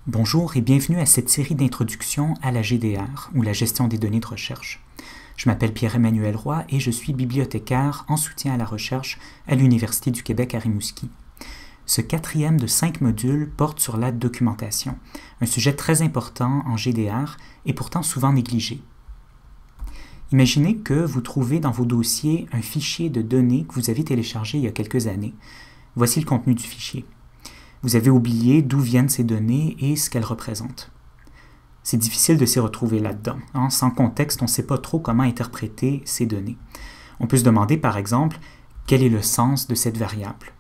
Bonjour et bienvenue à cette série d'introductions à la GDR, ou la gestion des données de recherche. Je m'appelle Pierre-Emmanuel Roy et je suis bibliothécaire en soutien à la recherche à l'Université du Québec à Rimouski. Ce quatrième de 5 modules porte sur la documentation, un sujet très important en GDR et pourtant souvent négligé. Imaginez que vous trouvez dans vos dossiers un fichier de données que vous avez téléchargé il y a quelques années. Voici le contenu du fichier. Vous avez oublié d'où viennent ces données et ce qu'elles représentent. C'est difficile de s'y retrouver là-dedans. Sans contexte, on ne sait pas trop comment interpréter ces données. On peut se demander, par exemple, quel est le sens de cette variable?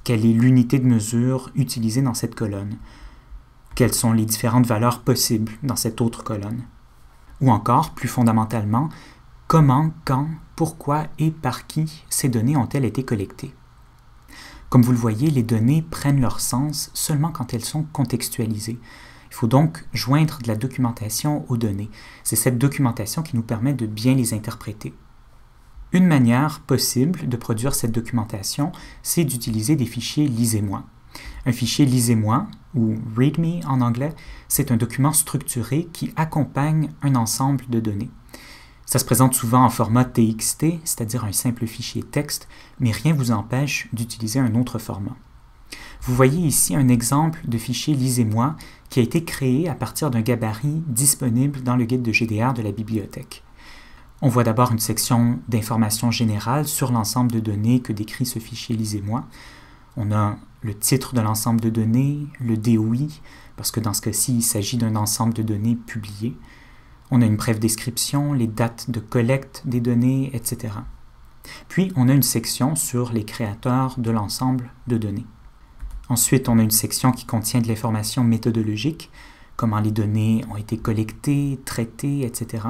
Quelle est l'unité de mesure utilisée dans cette colonne? Quelles sont les différentes valeurs possibles dans cette autre colonne? Ou encore, plus fondamentalement, comment, quand, pourquoi et par qui ces données ont-elles été collectées? Comme vous le voyez, les données prennent leur sens seulement quand elles sont contextualisées. Il faut donc joindre de la documentation aux données. C'est cette documentation qui nous permet de bien les interpréter. Une manière possible de produire cette documentation, c'est d'utiliser des fichiers lisez-moi. Un fichier lisez-moi, ou README en anglais, c'est un document structuré qui accompagne un ensemble de données. Ça se présente souvent en format TXT, c'est-à-dire un simple fichier texte, mais rien ne vous empêche d'utiliser un autre format. Vous voyez ici un exemple de fichier lisez-moi qui a été créé à partir d'un gabarit disponible dans le guide de GDR de la bibliothèque. On voit d'abord une section d'informations générales sur l'ensemble de données que décrit ce fichier lisez-moi. On a le titre de l'ensemble de données, le DOI, parce que dans ce cas-ci, il s'agit d'un ensemble de données publiées. On a une brève description, les dates de collecte des données, etc. Puis, on a une section sur les créateurs de l'ensemble de données. Ensuite, on a une section qui contient de l'information méthodologique, comment les données ont été collectées, traitées, etc.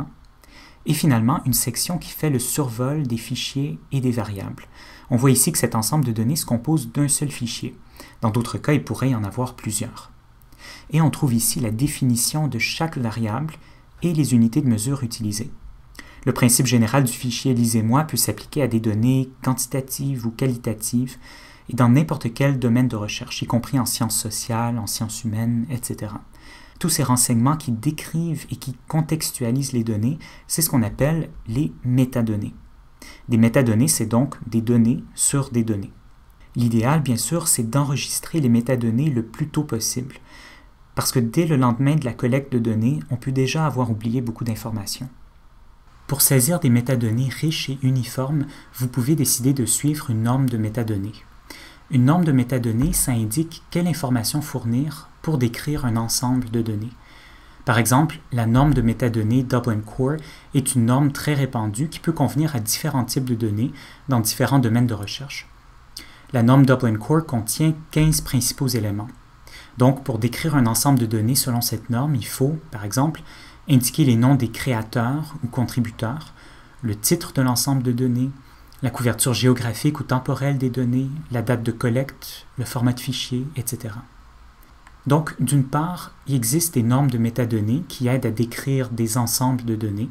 Et finalement, une section qui fait le survol des fichiers et des variables. On voit ici que cet ensemble de données se compose d'un seul fichier. Dans d'autres cas, il pourrait y en avoir plusieurs. Et on trouve ici la définition de chaque variable et les unités de mesure utilisées. Le principe général du fichier lisez-moi peut s'appliquer à des données quantitatives ou qualitatives et dans n'importe quel domaine de recherche, y compris en sciences sociales, en sciences humaines, etc. Tous ces renseignements qui décrivent et qui contextualisent les données, c'est ce qu'on appelle les métadonnées. Des métadonnées, c'est donc des données sur des données. L'idéal, bien sûr, c'est d'enregistrer les métadonnées le plus tôt possible, parce que dès le lendemain de la collecte de données, on peut déjà avoir oublié beaucoup d'informations. Pour saisir des métadonnées riches et uniformes, vous pouvez décider de suivre une norme de métadonnées. Une norme de métadonnées, ça indique quelle information fournir pour décrire un ensemble de données. Par exemple, la norme de métadonnées Dublin Core est une norme très répandue qui peut convenir à différents types de données dans différents domaines de recherche. La norme Dublin Core contient 15 principaux éléments. Donc, pour décrire un ensemble de données selon cette norme, il faut, par exemple, indiquer les noms des créateurs ou contributeurs, le titre de l'ensemble de données, la couverture géographique ou temporelle des données, la date de collecte, le format de fichier, etc. Donc, d'une part, il existe des normes de métadonnées qui aident à décrire des ensembles de données,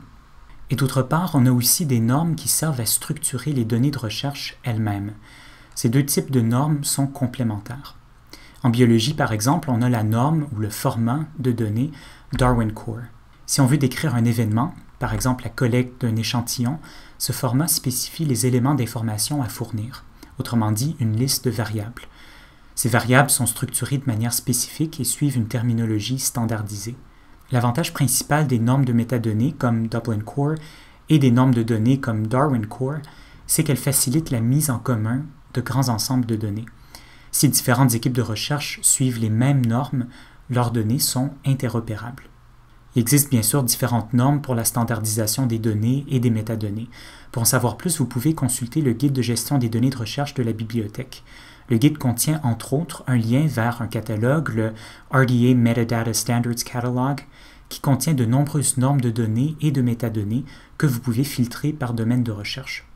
et d'autre part, on a aussi des normes qui servent à structurer les données de recherche elles-mêmes. Ces deux types de normes sont complémentaires. En biologie, par exemple, on a la norme ou le format de données Darwin Core. Si on veut décrire un événement, par exemple la collecte d'un échantillon, ce format spécifie les éléments d'information à fournir, autrement dit une liste de variables. Ces variables sont structurées de manière spécifique et suivent une terminologie standardisée. L'avantage principal des normes de métadonnées comme Dublin Core et des normes de données comme Darwin Core, c'est qu'elles facilitent la mise en commun de grands ensembles de données. Si différentes équipes de recherche suivent les mêmes normes, leurs données sont interopérables. Il existe bien sûr différentes normes pour la standardisation des données et des métadonnées. Pour en savoir plus, vous pouvez consulter le guide de gestion des données de recherche de la bibliothèque. Le guide contient entre autres un lien vers un catalogue, le RDA Metadata Standards Catalog, qui contient de nombreuses normes de données et de métadonnées que vous pouvez filtrer par domaine de recherche.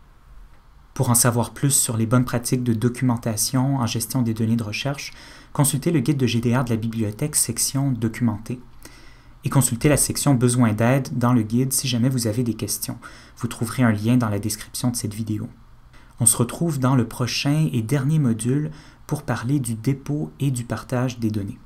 Pour en savoir plus sur les bonnes pratiques de documentation en gestion des données de recherche, consultez le guide de GDR de la bibliothèque section Documenter et consultez la section Besoin d'aide dans le guide si jamais vous avez des questions. Vous trouverez un lien dans la description de cette vidéo. On se retrouve dans le prochain et dernier module pour parler du dépôt et du partage des données.